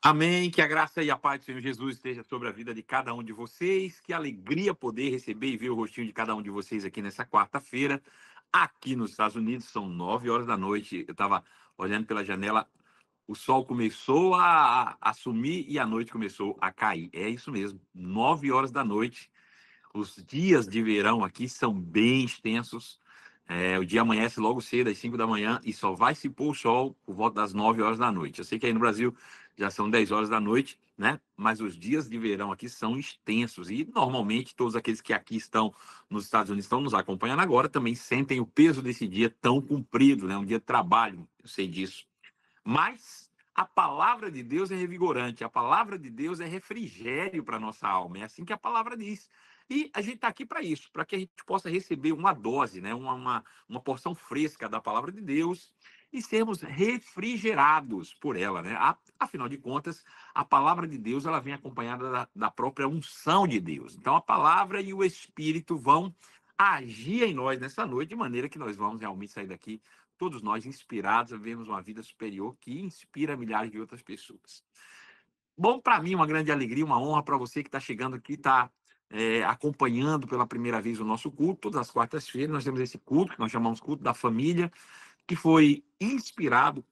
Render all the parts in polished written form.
Amém. Que a graça e a paz do Senhor Jesus esteja sobre a vida de cada um de vocês. Que alegria poder receber e ver o rostinho de cada um de vocês aqui nessa quarta-feira. Aqui nos Estados Unidos são 9 horas da noite. Eu estava olhando pela janela, o sol começou a sumir e a noite começou a cair. É isso mesmo, 9 horas da noite. Os dias de verão aqui são bem extensos. O dia amanhece logo cedo, às 5 da manhã, e só vai se pôr o sol por volta das 9 horas da noite. Eu sei que aí no Brasil já são 10 horas da noite, né? Mas os dias de verão aqui são extensos. E normalmente todos aqueles que aqui estão nos Estados Unidos estão nos acompanhando agora também sentem o peso desse dia tão comprido, né? Um dia de trabalho, eu sei disso. Mas a palavra de Deus é revigorante, a palavra de Deus é refrigério para a nossa alma, é assim que a palavra diz. E a gente está aqui para isso, para que a gente possa receber uma dose, né? Uma porção fresca da palavra de Deus e sermos refrigerados por ela, né? Afinal de contas, a palavra de Deus ela vem acompanhada da própria unção de Deus. Então a palavra e o Espírito vão agir em nós nessa noite, de maneira que nós vamos realmente sair daqui todos nós inspirados a vermos uma vida superior que inspira milhares de outras pessoas. Bom, para mim, uma grande alegria, uma honra para você que está chegando aqui, está acompanhando pela primeira vez o nosso culto. Todas as quartas-feiras nós temos esse culto, que nós chamamos culto da família, que foi inspirado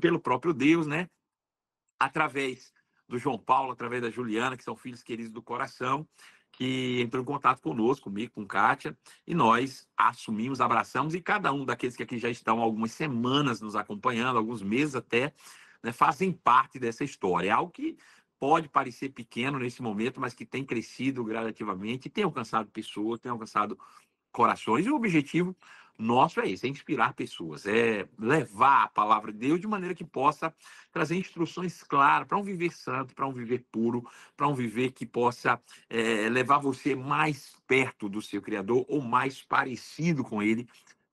pelo próprio Deus, né? Através do João Paulo, através da Juliana, que são filhos queridos do coração, que entrou em contato conosco, comigo, com Kátia, e nós assumimos, abraçamos, e cada um daqueles que aqui já estão há algumas semanas nos acompanhando, alguns meses até, né, fazem parte dessa história. É algo que pode parecer pequeno nesse momento, mas que tem crescido gradativamente, tem alcançado pessoas, tem alcançado corações, e o objetivo nosso é esse, é inspirar pessoas, é levar a palavra de Deus de maneira que possa trazer instruções claras para um viver santo, para um viver puro, para um viver que possa levar você mais perto do seu Criador ou mais parecido com Ele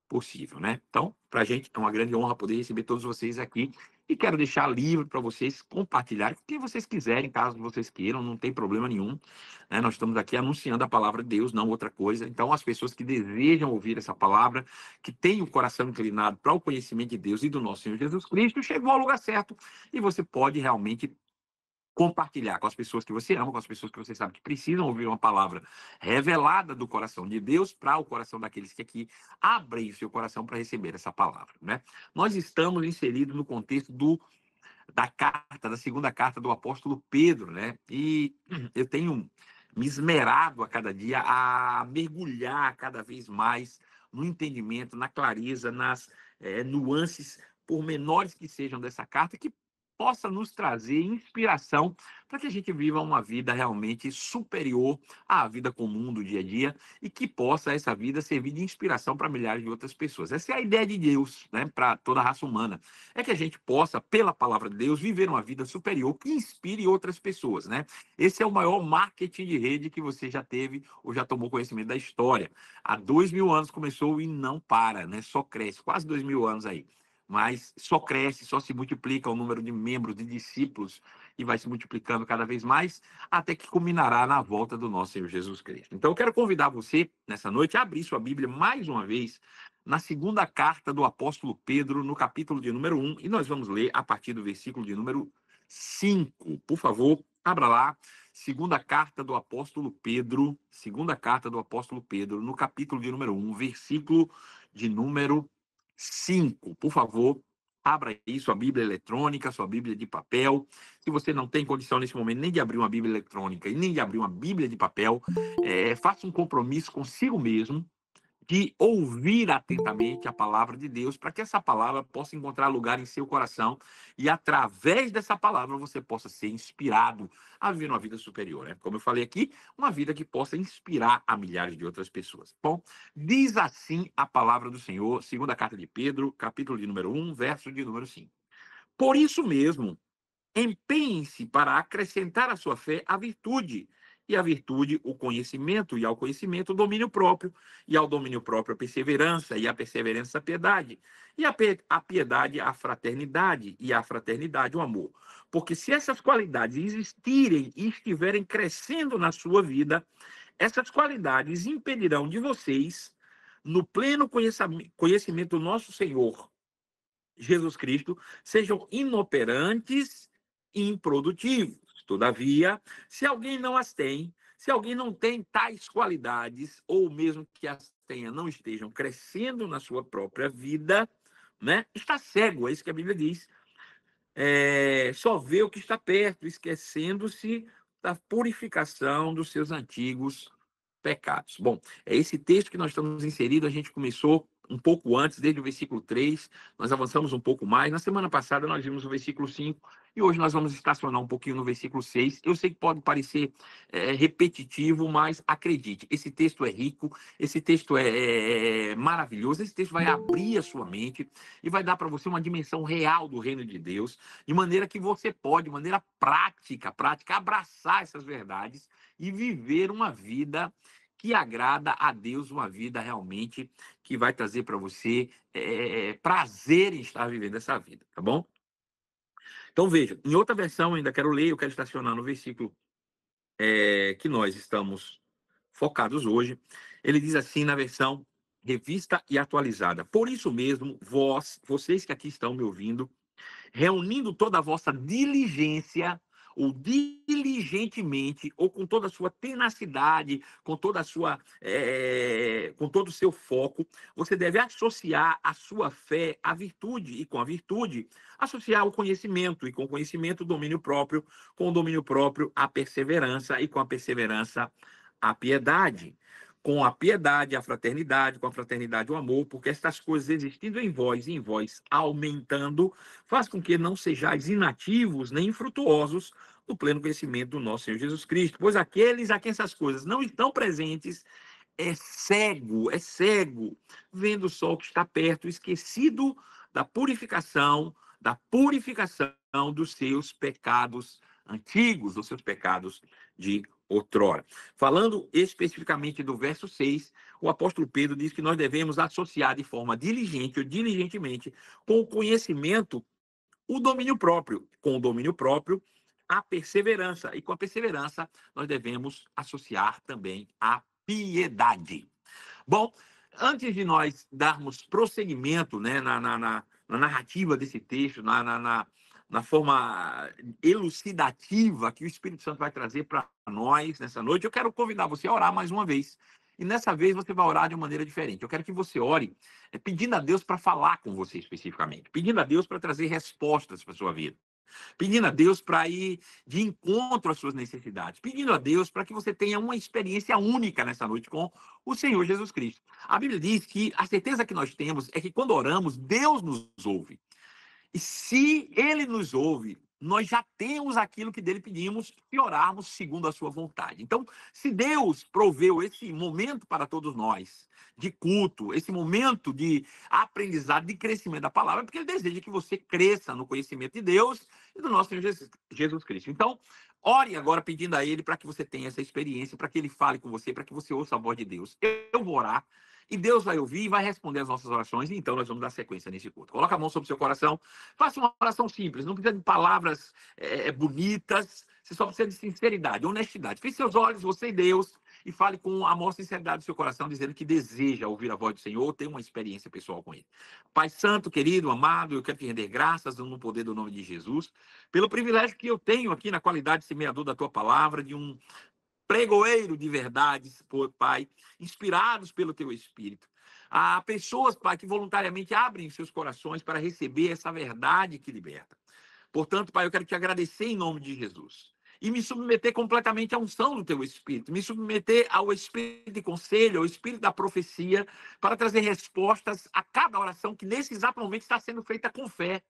possível, né? Então, para a gente é uma grande honra poder receber todos vocês aqui e quero deixar livre para vocês compartilharem com quem vocês quiserem, caso vocês queiram, não tem problema nenhum, né? Nós estamos aqui anunciando a palavra de Deus, não outra coisa. Então, as pessoas que desejam ouvir essa palavra, que têm o coração inclinado para o conhecimento de Deus e do nosso Senhor Jesus Cristo, chegou ao lugar certo e você pode realmente compartilhar com as pessoas que você ama, com as pessoas que você sabe que precisam ouvir uma palavra revelada do coração de Deus para o coração daqueles que aqui abrem seu coração para receber essa palavra, né? Nós estamos inseridos no contexto da segunda carta do apóstolo Pedro, né? E eu tenho me esmerado a cada dia a mergulhar cada vez mais no entendimento, na clareza, nas nuances, por menores que sejam dessa carta, que possa nos trazer inspiração para que a gente viva uma vida realmente superior à vida comum do dia a dia e que possa essa vida servir de inspiração para milhares de outras pessoas. Essa é a ideia de Deus, né, para toda a raça humana, é que a gente possa, pela palavra de Deus, viver uma vida superior que inspire outras pessoas, né? Esse é o maior marketing de rede que você já teve ou já tomou conhecimento da história. Há 2.000 anos começou e não para, né? Só cresce, quase 2.000 anos aí. Mas só cresce, só se multiplica o número de membros, de discípulos, e vai se multiplicando cada vez mais, até que culminará na volta do nosso Senhor Jesus Cristo. Então eu quero convidar você, nessa noite, a abrir sua Bíblia mais uma vez na segunda carta do apóstolo Pedro, no capítulo de número 1, e nós vamos ler a partir do versículo de número 5. Por favor, abra lá, segunda carta do apóstolo Pedro, no capítulo de número 1, versículo de número 5. Por favor, abra aí sua Bíblia eletrônica, sua Bíblia de papel. Se você não tem condição nesse momento nem de abrir uma Bíblia eletrônica e nem de abrir uma Bíblia de papel, faça um compromisso consigo mesmo de ouvir atentamente a palavra de Deus, para que essa palavra possa encontrar lugar em seu coração e, através dessa palavra, você possa ser inspirado a viver uma vida superior, né? Como eu falei aqui, uma vida que possa inspirar a milhares de outras pessoas. Bom, diz assim a palavra do Senhor, segunda carta de Pedro, capítulo de número 1, verso de número 5. Por isso mesmo, empenhe-se para acrescentar à sua fé a virtude, e à virtude o conhecimento, e ao conhecimento o domínio próprio, e ao domínio próprio a perseverança, e à perseverança a piedade, e a piedade a fraternidade, e à fraternidade o amor. Porque se essas qualidades existirem e estiverem crescendo na sua vida, essas qualidades impedirão de vocês, no pleno conhecimento do nosso Senhor Jesus Cristo, sejam inoperantes improdutivos. Todavia, se alguém não as tem, se alguém não tem tais qualidades, ou mesmo que as tenha, não estejam crescendo na sua própria vida, né? Está cego, é isso que a Bíblia diz. Só vê o que está perto, esquecendo-se da purificação dos seus antigos pecados. Bom, é esse texto que nós estamos inseridos, a gente começou um pouco antes, desde o versículo 3, nós avançamos um pouco mais. Na semana passada nós vimos o versículo 5 e hoje nós vamos estacionar um pouquinho no versículo 6. Eu sei que pode parecer repetitivo, mas acredite, esse texto é rico, esse texto é maravilhoso, esse texto vai abrir a sua mente e vai dar para você uma dimensão real do reino de Deus, de maneira que você pode, de maneira prática, abraçar essas verdades e viver uma vida que agrada a Deus, uma vida realmente que vai trazer para você prazer em estar vivendo essa vida, tá bom? Então veja, em outra versão ainda quero ler, eu quero estacionar no versículo que nós estamos focados hoje. Ele diz assim na versão revista e atualizada: por isso mesmo, vocês que aqui estão me ouvindo, reunindo toda a vossa diligência, ou diligentemente, ou com toda a sua tenacidade, com toda a sua, com todo o seu foco, você deve associar a sua fé à virtude, e com a virtude, associar o conhecimento, e com o conhecimento, o domínio próprio, com o domínio próprio, a perseverança, e com a perseverança, a piedade. Com a piedade, a fraternidade, com a fraternidade, o amor, porque estas coisas existindo em vós e em vós aumentando, faz com que não sejais inativos nem infrutuosos no pleno conhecimento do nosso Senhor Jesus Cristo. Pois aqueles a quem essas coisas não estão presentes é cego, vendo só o que está perto, esquecido da purificação dos seus pecados antigos, dos seus pecados de outrora. Falando especificamente do verso 6, o apóstolo Pedro diz que nós devemos associar de forma diligente ou diligentemente com o conhecimento o domínio próprio. Com o domínio próprio, a perseverança. E com a perseverança, nós devemos associar também a piedade. Bom, antes de nós darmos prosseguimento, né, na narrativa desse texto, na forma elucidativa que o Espírito Santo vai trazer para nós nessa noite, eu quero convidar você a orar mais uma vez. E nessa vez você vai orar de uma maneira diferente. Eu quero que você ore pedindo a Deus para falar com você especificamente, pedindo a Deus para trazer respostas para a sua vida, pedindo a Deus para ir de encontro às suas necessidades, pedindo a Deus para que você tenha uma experiência única nessa noite com o Senhor Jesus Cristo. A Bíblia diz que a certeza que nós temos é que quando oramos, Deus nos ouve. E se Ele nos ouve, nós já temos aquilo que dele pedimos e orarmos segundo a sua vontade. Então, se Deus proveu esse momento para todos nós, de culto, esse momento de aprendizado, de crescimento da palavra, é porque ele deseja que você cresça no conhecimento de Deus e do nosso Senhor Jesus Cristo. Então, ore agora pedindo a ele para que você tenha essa experiência, para que ele fale com você, para que você ouça a voz de Deus. Eu vou orar. E Deus vai ouvir e vai responder as nossas orações, e então nós vamos dar sequência nesse culto. Coloca a mão sobre o seu coração, faça uma oração simples, não precisa de palavras bonitas, você só precisa de sinceridade, honestidade. Feche seus olhos, você e Deus, e fale com a maior sinceridade do seu coração, dizendo que deseja ouvir a voz do Senhor, ter uma experiência pessoal com Ele. Pai Santo, querido, amado, eu quero te render graças no poder do nome de Jesus, pelo privilégio que eu tenho aqui na qualidade de semeador da tua palavra, de um pregoeiro de verdades, Pai, inspirados pelo teu Espírito. Há pessoas, Pai, que voluntariamente abrem seus corações para receber essa verdade que liberta. Portanto, Pai, eu quero te agradecer em nome de Jesus. E me submeter completamente à unção do teu Espírito. Me submeter ao Espírito de conselho, ao Espírito da profecia, para trazer respostas a cada oração que nesse exato momento está sendo feita com fé.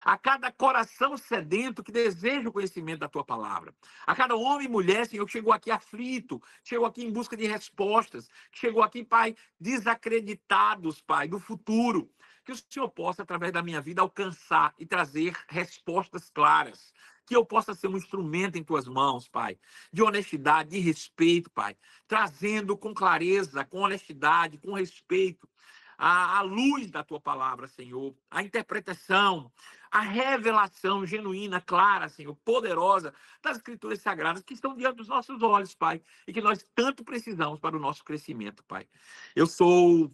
A cada coração sedento que deseja o conhecimento da tua palavra. A cada homem e mulher, Senhor, que chegou aqui aflito, chegou aqui em busca de respostas, que chegou aqui, Pai, desacreditados, Pai, do futuro. Que o Senhor possa, através da minha vida, alcançar e trazer respostas claras. Que eu possa ser um instrumento em tuas mãos, Pai, de honestidade, de respeito, Pai, trazendo com clareza, com honestidade, com respeito, a luz da tua palavra, Senhor, a interpretação, a revelação genuína, clara, Senhor, poderosa das Escrituras Sagradas que estão diante dos nossos olhos, Pai, e que nós tanto precisamos para o nosso crescimento, Pai. Eu sou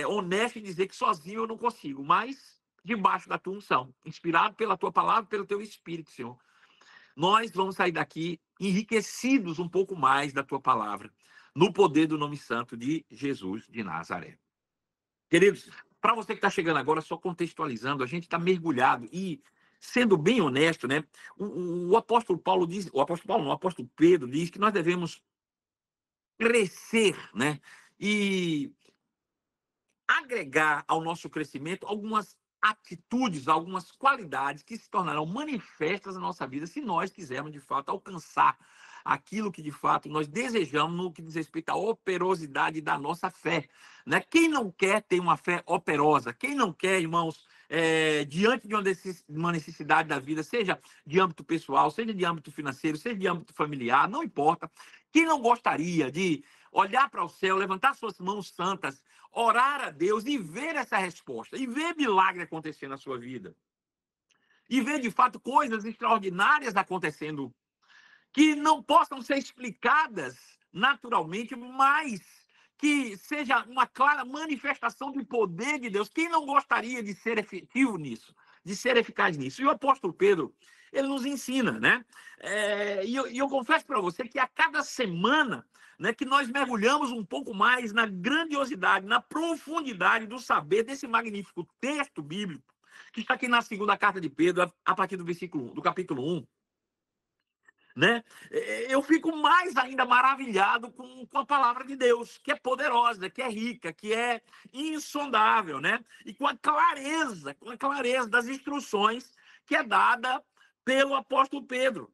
honesto em dizer que sozinho eu não consigo, mas debaixo da tua unção, inspirado pela tua palavra, pelo teu Espírito, Senhor. Nós vamos sair daqui enriquecidos um pouco mais da tua palavra, no poder do nome santo de Jesus de Nazaré. Queridos, para você que está chegando agora, só contextualizando, a gente está mergulhado e, sendo bem honesto, né? O apóstolo Paulo diz, o apóstolo Paulo não, o apóstolo Pedro diz que nós devemos crescer, né? E agregar ao nosso crescimento algumas atitudes, algumas qualidades que se tornarão manifestas na nossa vida se nós quisermos, de fato, alcançar aquilo que, de fato, nós desejamos no que diz respeito à operosidade da nossa fé. Né? Quem não quer ter uma fé operosa? Quem não quer, irmãos, diante de uma necessidade da vida, seja de âmbito pessoal, seja de âmbito financeiro, seja de âmbito familiar, não importa. Quem não gostaria de olhar para o céu, levantar suas mãos santas, orar a Deus e ver essa resposta, e ver milagre acontecer na sua vida, e ver, de fato, coisas extraordinárias acontecendo, que não possam ser explicadas naturalmente, mas que seja uma clara manifestação do poder de Deus. Quem não gostaria de ser efetivo nisso, de ser eficaz nisso? E o apóstolo Pedro, ele nos ensina, né? E eu confesso para você que a cada semana, né, que nós mergulhamos um pouco mais na grandiosidade, na profundidade do saber desse magnífico texto bíblico, que está aqui na segunda carta de Pedro, a partir do versículo 1, do capítulo 1, né? Eu fico mais ainda maravilhado com a palavra de Deus, que é poderosa, que é rica, que é insondável, né? E com a clareza das instruções que é dada pelo apóstolo Pedro.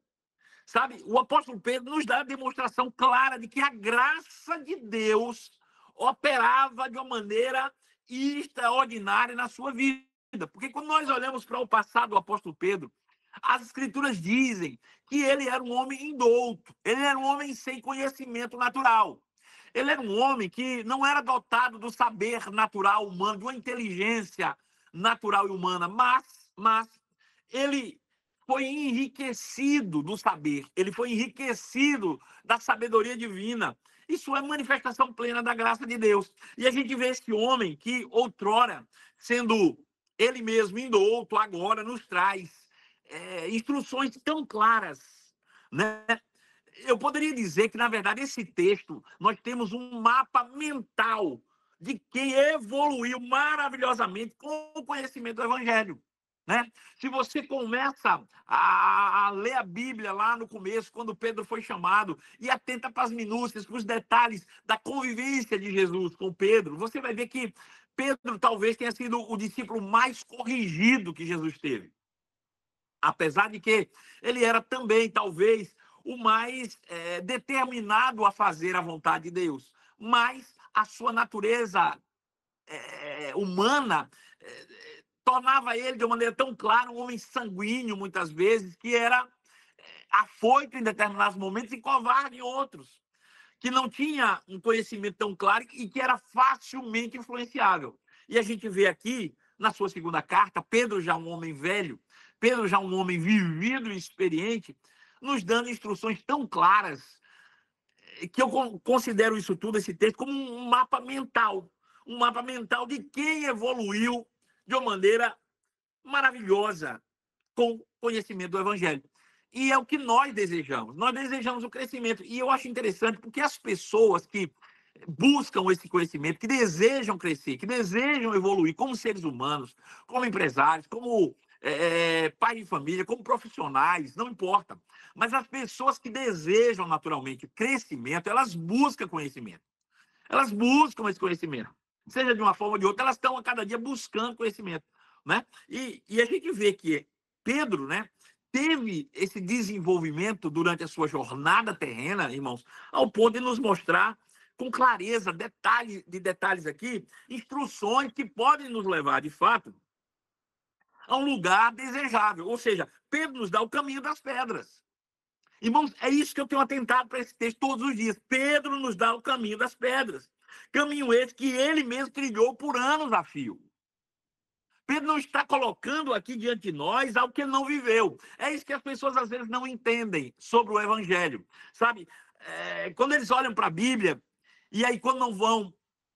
Sabe, o apóstolo Pedro nos dá a demonstração clara de que a graça de Deus operava de uma maneira extraordinária na sua vida. Porque quando nós olhamos para o passado do apóstolo Pedro, as escrituras dizem que ele era um homem indouto, ele era um homem sem conhecimento natural. Ele era um homem que não era dotado do saber natural humano, de uma inteligência natural e humana, mas ele foi enriquecido do saber, ele foi enriquecido da sabedoria divina. Isso é manifestação plena da graça de Deus. E a gente vê esse homem que outrora, sendo ele mesmo indouto, agora nos traz instruções tão claras, né? Eu poderia dizer que, na verdade, esse texto, nós temos um mapa mental de quem evoluiu maravilhosamente com o conhecimento do Evangelho. Né? Se você começa a ler a Bíblia lá no começo, quando Pedro foi chamado, e atenta para as minúcias, para os detalhes da convivência de Jesus com Pedro, você vai ver que Pedro talvez tenha sido o discípulo mais corrigido que Jesus teve. Apesar de que ele era também, talvez, o mais determinado a fazer a vontade de Deus. Mas a sua natureza humana tornava ele, de uma maneira tão clara, um homem sanguíneo, muitas vezes, que era afoito em determinados momentos e covarde em outros. Que não tinha um conhecimento tão claro e que era facilmente influenciável. E a gente vê aqui, na sua segunda carta, Pedro, já um homem velho, Pedro, já um homem vivido e experiente, nos dando instruções tão claras, que eu considero isso tudo, esse texto, como um mapa mental de quem evoluiu de uma maneira maravilhosa com conhecimento do Evangelho. E é o que nós desejamos o crescimento. E eu acho interessante porque as pessoas que buscam esse conhecimento, que desejam crescer, que desejam evoluir como seres humanos, como empresários, como pais de família, como profissionais, não importa. Mas as pessoas que desejam naturalmente crescimento, elas buscam conhecimento. Elas buscam esse conhecimento. Seja de uma forma ou de outra, elas estão a cada dia buscando conhecimento. Né? E a gente vê que Pedro, né, teve esse desenvolvimento durante a sua jornada terrena, irmãos, ao ponto de nos mostrar com clareza, detalhes aqui, instruções que podem nos levar, de fato, a um lugar desejável. Ou seja, Pedro nos dá o caminho das pedras. Irmãos, é isso que eu tenho atentado para esse texto todos os dias. Pedro nos dá o caminho das pedras. Caminho esse que ele mesmo trilhou por anos a fio. Pedro não está colocando aqui diante de nós algo que ele não viveu. É isso que as pessoas às vezes não entendem sobre o Evangelho. Sabe, quando eles olham para a Bíblia, e aí quando não vão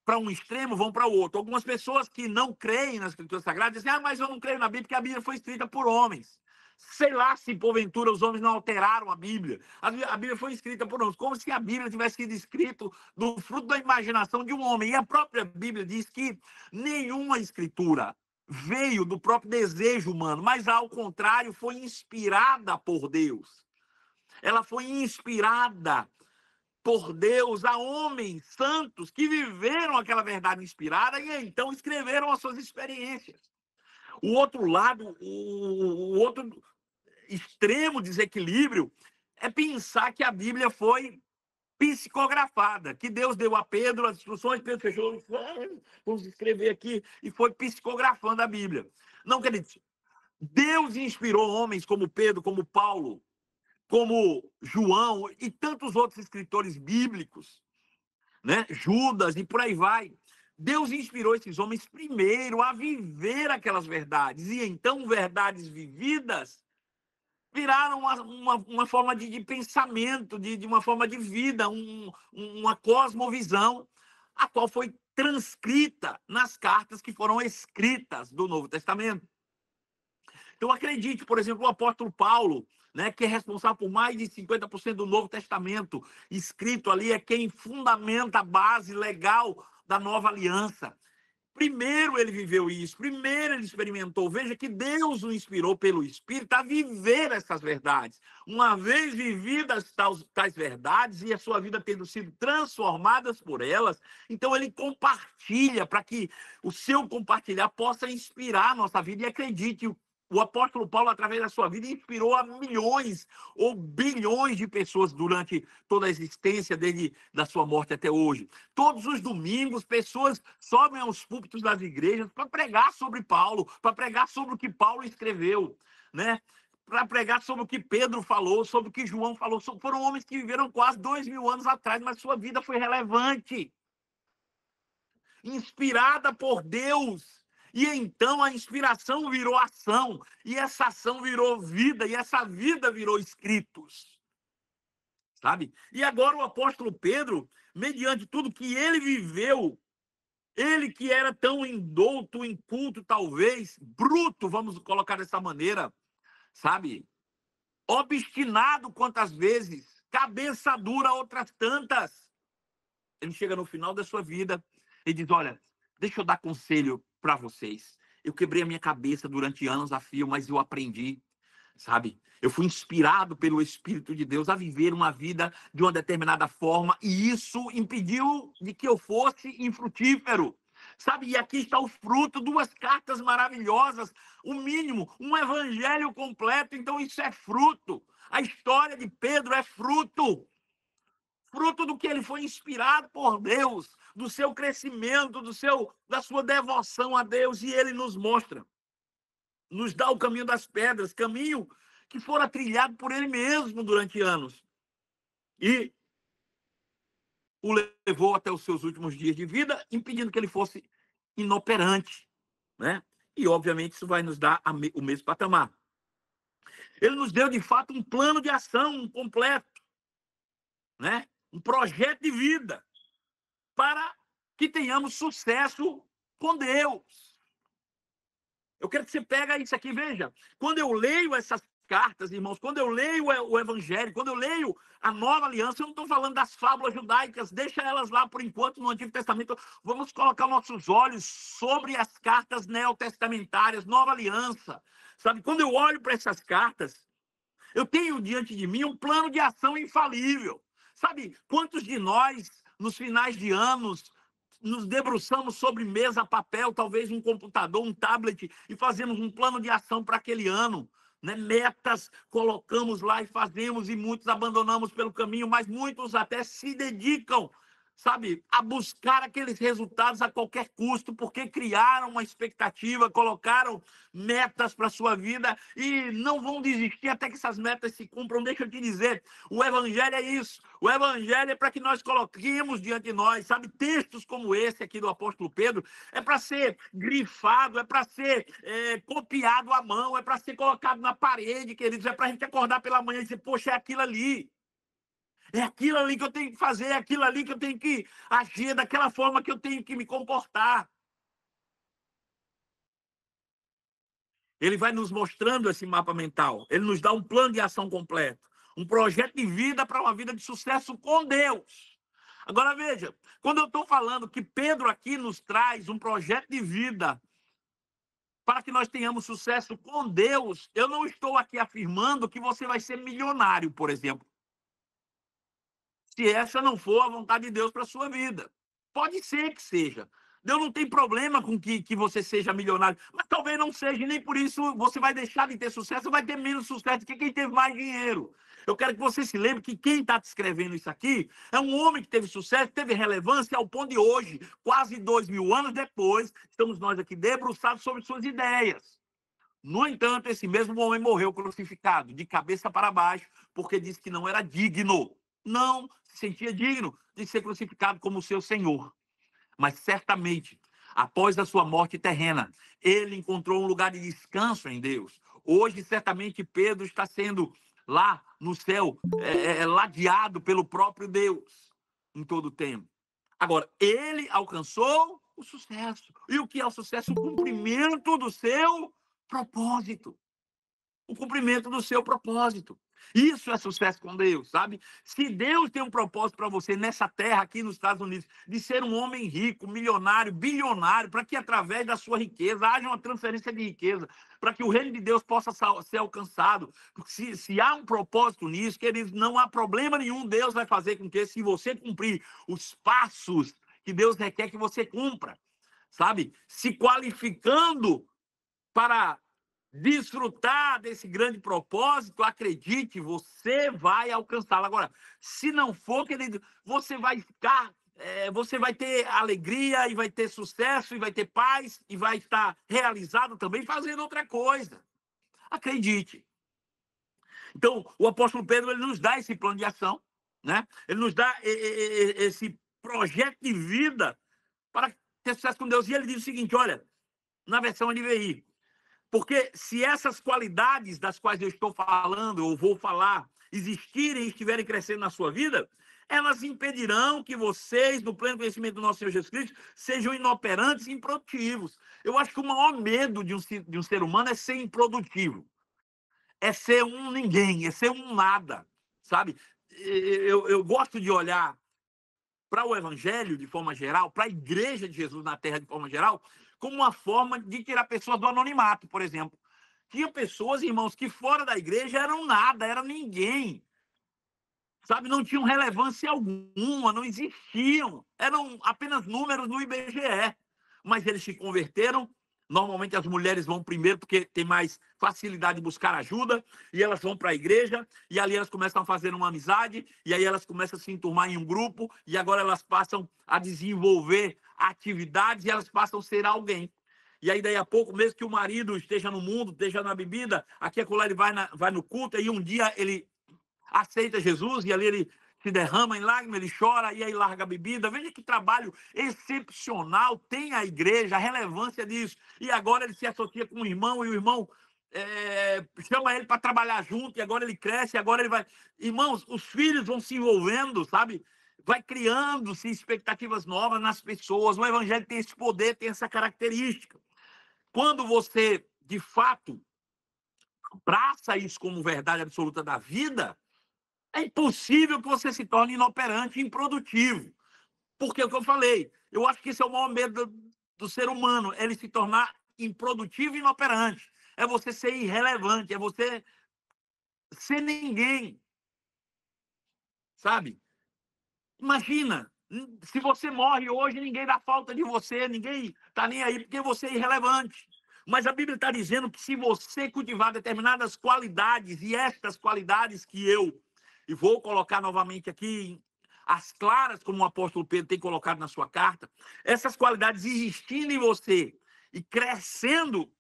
para um extremo, vão para o outro. Algumas pessoas que não creem nas Escrituras Sagradas dizem, mas eu não creio na Bíblia porque a Bíblia foi escrita por homens. Sei lá se, porventura, os homens não alteraram a Bíblia. A Bíblia foi escrita por homens, como se a Bíblia tivesse sido escrita do fruto da imaginação de um homem. E a própria Bíblia diz que nenhuma escritura veio do próprio desejo humano, mas, ao contrário, foi inspirada por Deus. Ela foi inspirada por Deus a homens santos que viveram aquela verdade inspirada e então escreveram as suas experiências. O outro lado, o outro extremo desequilíbrio é pensar que a Bíblia foi psicografada, que Deus deu a Pedro as instruções, Pedro fechou, vamos escrever aqui, e foi psicografando a Bíblia. Não, queridos, Deus inspirou homens como Pedro, como Paulo, como João e tantos outros escritores bíblicos, né? Judas e por aí vai. Deus inspirou esses homens primeiro a viver aquelas verdades, e então verdades vividas viraram uma forma de pensamento, de uma forma de vida, uma cosmovisão, a qual foi transcrita nas cartas que foram escritas do Novo Testamento. Então, acredite, por exemplo, o apóstolo Paulo, né, que é responsável por mais de 50% do Novo Testamento, escrito ali, é quem fundamenta a base legal da nova aliança. Primeiro ele viveu isso, primeiro ele experimentou. Veja que Deus o inspirou pelo Espírito a viver essas verdades. Uma vez vividas tais verdades e a sua vida tendo sido transformadas por elas, então ele compartilha para que o seu compartilhar possa inspirar a nossa vida. E acredite, o apóstolo Paulo, através da sua vida, inspirou a milhões ou bilhões de pessoas durante toda a existência, desde da sua morte até hoje. Todos os domingos, pessoas sobem aos púlpitos das igrejas para pregar sobre Paulo, para pregar sobre o que Paulo escreveu, né? Para pregar sobre o que Pedro falou, sobre o que João falou. Foram homens que viveram quase 2000 anos atrás, mas sua vida foi relevante, inspirada por Deus. E então a inspiração virou ação, e essa ação virou vida, e essa vida virou escritos, sabe? E agora o apóstolo Pedro, mediante tudo que ele viveu, ele que era tão indouto, inculto, talvez, bruto, vamos colocar dessa maneira, sabe? Obstinado quantas vezes, cabeça dura outras tantas. Ele chega no final da sua vida e diz, olha, deixa eu dar conselho para vocês. Eu quebrei a minha cabeça durante anos a fio, mas eu aprendi, sabe? Eu fui inspirado pelo Espírito de Deus a viver uma vida de uma determinada forma, e isso impediu de que eu fosse infrutífero, sabe? E aqui está o fruto, 2 cartas maravilhosas, o mínimo, um evangelho completo. Então isso é fruto. A história de Pedro é fruto. Fruto do que ele foi inspirado por Deus, do seu crescimento, da sua devoção a Deus. E ele nos mostra, nos dá o caminho das pedras, caminho que fora trilhado por ele mesmo durante anos. E o levou até os seus últimos dias de vida, impedindo que ele fosse inoperante, né? E, obviamente, isso vai nos dar o mesmo patamar. Ele nos deu, de fato, um plano de ação completo, né? Um projeto de vida para que tenhamos sucesso com Deus. Eu quero que você pegue isso aqui, veja. Quando eu leio essas cartas, irmãos, quando eu leio o Evangelho, quando eu leio a Nova Aliança, eu não estou falando das fábulas judaicas, deixa elas lá por enquanto no Antigo Testamento. Vamos colocar nossos olhos sobre as cartas neotestamentárias, Nova Aliança. Sabe, quando eu olho para essas cartas, eu tenho diante de mim um plano de ação infalível. Sabe, quantos de nós, nos finais de anos, nos debruçamos sobre mesa, papel, talvez um computador, um tablet, e fazemos um plano de ação para aquele ano, né? Metas colocamos lá e fazemos, e muitos abandonamos pelo caminho, mas muitos até se dedicam, sabe, a buscar aqueles resultados a qualquer custo, porque criaram uma expectativa, colocaram metas para a sua vida e não vão desistir até que essas metas se cumpram. Deixa eu te dizer, o Evangelho é isso. O Evangelho é para que nós coloquemos diante de nós, sabe, textos como esse aqui do apóstolo Pedro, é para ser grifado, é para ser copiado à mão, é para ser colocado na parede, queridos, é para a gente acordar pela manhã e dizer, poxa, é aquilo ali. É aquilo ali que eu tenho que fazer, é aquilo ali que eu tenho que agir, daquela forma que eu tenho que me comportar. Ele vai nos mostrando esse mapa mental. Ele nos dá um plano de ação completo. Um projeto de vida para uma vida de sucesso com Deus. Agora veja, quando eu estou falando que Pedro aqui nos traz um projeto de vida para que nós tenhamos sucesso com Deus, eu não estou aqui afirmando que você vai ser milionário, por exemplo, se essa não for a vontade de Deus para a sua vida. Pode ser que seja. Deus não tem problema com que você seja milionário, mas talvez não seja, e nem por isso você vai deixar de ter sucesso, vai ter menos sucesso que quem teve mais dinheiro. Eu quero que você se lembre que quem está descrevendo isso aqui é um homem que teve sucesso, teve relevância ao ponto de hoje, quase 2000 anos depois, estamos nós aqui debruçados sobre suas ideias. No entanto, esse mesmo homem morreu crucificado, de cabeça para baixo, porque disse que não era digno. Não se sentia digno de ser crucificado como seu Senhor. Mas certamente, após a sua morte terrena, ele encontrou um lugar de descanso em Deus. Hoje, certamente, Pedro está sendo lá no céu, ladeado pelo próprio Deus em todo o tempo. Agora, ele alcançou o sucesso. E o que é o sucesso? O cumprimento do seu propósito. O cumprimento do seu propósito. Isso é sucesso com Deus, sabe? Se Deus tem um propósito para você nessa terra, aqui nos Estados Unidos, de ser um homem rico, milionário, bilionário, para que através da sua riqueza haja uma transferência de riqueza, para que o reino de Deus possa ser alcançado. Porque se há um propósito nisso, queridos, não há problema nenhum. Deus vai fazer com que, se você cumprir os passos que Deus requer que você cumpra, sabe? Se qualificando para desfrutar desse grande propósito, acredite, você vai alcançá-lo. Agora, se não for, querido, você vai ficar, você vai ter alegria e vai ter sucesso e vai ter paz e vai estar realizado também fazendo outra coisa. Acredite. Então, o apóstolo Pedro, ele nos dá esse plano de ação, né? Ele nos dá esse projeto de vida para ter sucesso com Deus. E ele diz o seguinte, olha, na versão NVI, porque se essas qualidades das quais eu estou falando, ou vou falar, existirem e estiverem crescendo na sua vida, elas impedirão que vocês, no pleno conhecimento do nosso Senhor Jesus Cristo, sejam inoperantes e improdutivos. Eu acho que o maior medo de um ser humano é ser improdutivo. É ser um ninguém, é ser um nada, sabe? Eu gosto de olhar para o evangelho de forma geral, para a igreja de Jesus na terra de forma geral, como uma forma de tirar pessoas do anonimato, por exemplo. Tinha pessoas, irmãos, que fora da igreja eram nada, eram ninguém. Sabe, não tinham relevância alguma, não existiam. Eram apenas números no IBGE. Mas eles se converteram. Normalmente as mulheres vão primeiro porque tem mais facilidade de buscar ajuda, e elas vão para a igreja, e ali elas começam a fazer uma amizade, e aí elas começam a se enturmar em um grupo, e agora elas passam a desenvolver atividades, e elas passam a ser alguém. E aí, daí a pouco, mesmo que o marido esteja no mundo, esteja na bebida, aqui acolá ele vai no culto, e um dia ele aceita Jesus, e ali ele se derrama em lágrimas, ele chora, e aí larga a bebida. Veja que trabalho excepcional tem a igreja, a relevância disso. E agora ele se associa com o irmão, e o irmão chama ele para trabalhar junto, e agora ele cresce, e agora ele vai... Irmãos, os filhos vão se envolvendo, sabe? Vai criando-se expectativas novas nas pessoas. O evangelho tem esse poder, tem essa característica. Quando você, de fato, abraça isso como verdade absoluta da vida, é impossível que você se torne inoperante e improdutivo. Porque é o que eu falei, eu acho que esse é o maior medo do ser humano, ele se tornar improdutivo e inoperante. É você ser irrelevante, é você ser ninguém, sabe? Imagina, se você morre hoje, ninguém dá falta de você, ninguém está nem aí, porque você é irrelevante. Mas a Bíblia está dizendo que se você cultivar determinadas qualidades, e estas qualidades que eu e vou colocar novamente aqui, as claras, como o apóstolo Pedro tem colocado na sua carta, essas qualidades existindo em você e crescendo,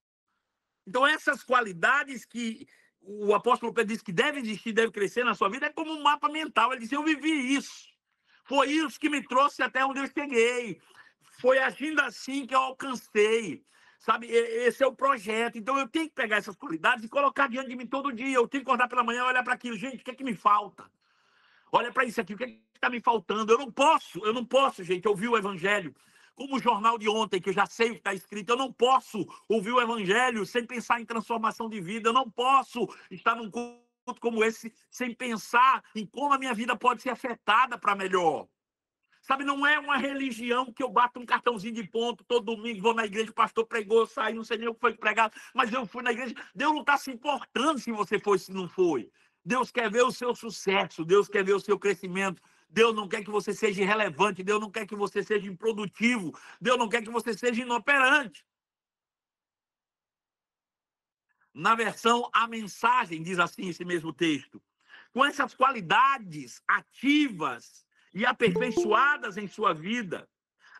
então essas qualidades que o apóstolo Pedro diz que devem existir, devem crescer na sua vida, é como um mapa mental. Ele diz, eu vivi isso. Foi isso que me trouxe até onde eu cheguei. Foi agindo assim que eu alcancei. Sabe, esse é o projeto. Então eu tenho que pegar essas qualidades e colocar diante de mim todo dia. Eu tenho que acordar pela manhã e olhar para aquilo. Gente, o que é que me falta? Olha para isso aqui, o que está me faltando? Eu não posso, gente, ouvir o evangelho. Como o jornal de ontem, que eu já sei o que está escrito, eu não posso ouvir o evangelho sem pensar em transformação de vida. Eu não posso estar num culto como esse sem pensar em como a minha vida pode ser afetada para melhor. Sabe, não é uma religião que eu bato um cartãozinho de ponto todo domingo, vou na igreja, o pastor pregou, eu saí, não sei nem o que foi pregado, mas eu fui na igreja. Deus não está se importando se você foi, se não foi. Deus quer ver o seu sucesso, Deus quer ver o seu crescimento. Deus não quer que você seja irrelevante, Deus não quer que você seja improdutivo, Deus não quer que você seja inoperante. Na versão A Mensagem, diz assim esse mesmo texto: com essas qualidades ativas e aperfeiçoadas em sua vida,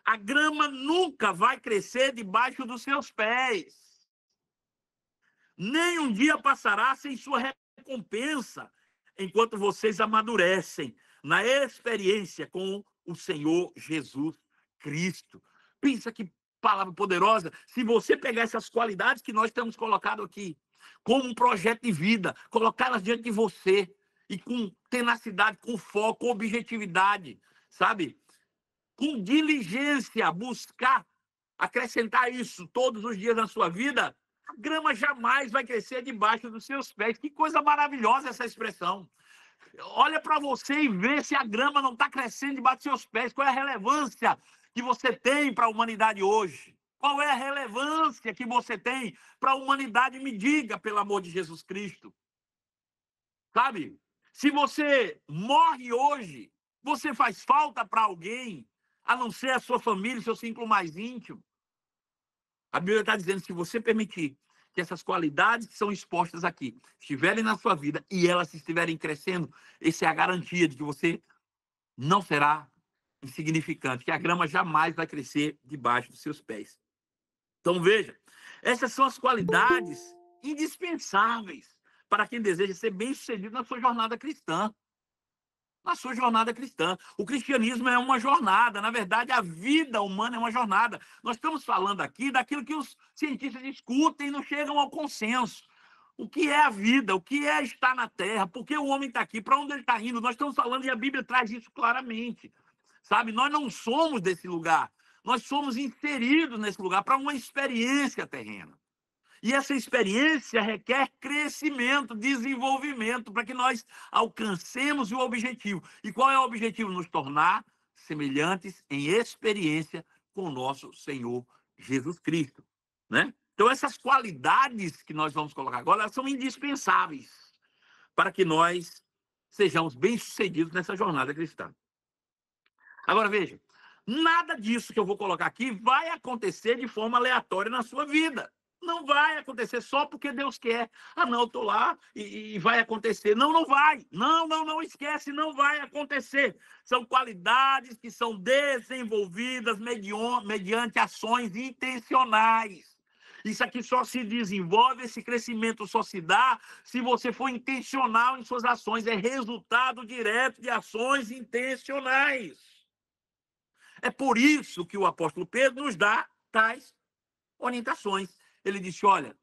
a grama nunca vai crescer debaixo dos seus pés. Nem um dia passará sem sua recompensa, enquanto vocês amadurecem na experiência com o Senhor Jesus Cristo. Pensa que palavra poderosa. Se você pegar essas qualidades que nós temos colocado aqui, como um projeto de vida, colocá-las diante de você, e com tenacidade, com foco, com objetividade, sabe? Com diligência, buscar acrescentar isso todos os dias na sua vida, a grama jamais vai crescer debaixo dos seus pés. Que coisa maravilhosa essa expressão. Olha para você e vê se a grama não está crescendo debaixo dos seus pés. Qual é a relevância que você tem para a humanidade hoje? Qual é a relevância que você tem para a humanidade? Me diga, pelo amor de Jesus Cristo. Sabe? Se você morre hoje, você faz falta para alguém, a não ser a sua família, seu círculo mais íntimo. A Bíblia está dizendo, se você permitir que essas qualidades que são expostas aqui estiverem na sua vida e elas estiverem crescendo, essa é a garantia de que você não será insignificante, que a grama jamais vai crescer debaixo dos seus pés. Então, veja, essas são as qualidades indispensáveis para quem deseja ser bem-sucedido na sua jornada cristã. Na sua jornada cristã. O cristianismo é uma jornada, na verdade, a vida humana é uma jornada. Nós estamos falando aqui daquilo que os cientistas discutem e não chegam ao consenso. O que é a vida? O que é estar na Terra? Por que o homem está aqui? Para onde ele está indo? Nós estamos falando e a Bíblia traz isso claramente. Sabe? Nós não somos desse lugar. Nós somos inseridos nesse lugar para uma experiência terrena. E essa experiência requer crescimento, desenvolvimento, para que nós alcancemos o objetivo. E qual é o objetivo? Nos tornar semelhantes em experiência com o nosso Senhor Jesus Cristo. Né? Então, essas qualidades que nós vamos colocar agora, elas são indispensáveis para que nós sejamos bem-sucedidos nessa jornada cristã. Agora, veja, nada disso que eu vou colocar aqui vai acontecer de forma aleatória na sua vida. Não vai acontecer só porque Deus quer. Ah, não, eu estou lá e vai acontecer. Não, não vai. Não esquece, não vai acontecer. São qualidades que são desenvolvidas mediante ações intencionais. Isso aqui só se desenvolve, esse crescimento só se dá se você for intencional em suas ações. É resultado direto de ações intencionais. É por isso que o apóstolo Pedro nos dá tais orientações. Ele disse, olha,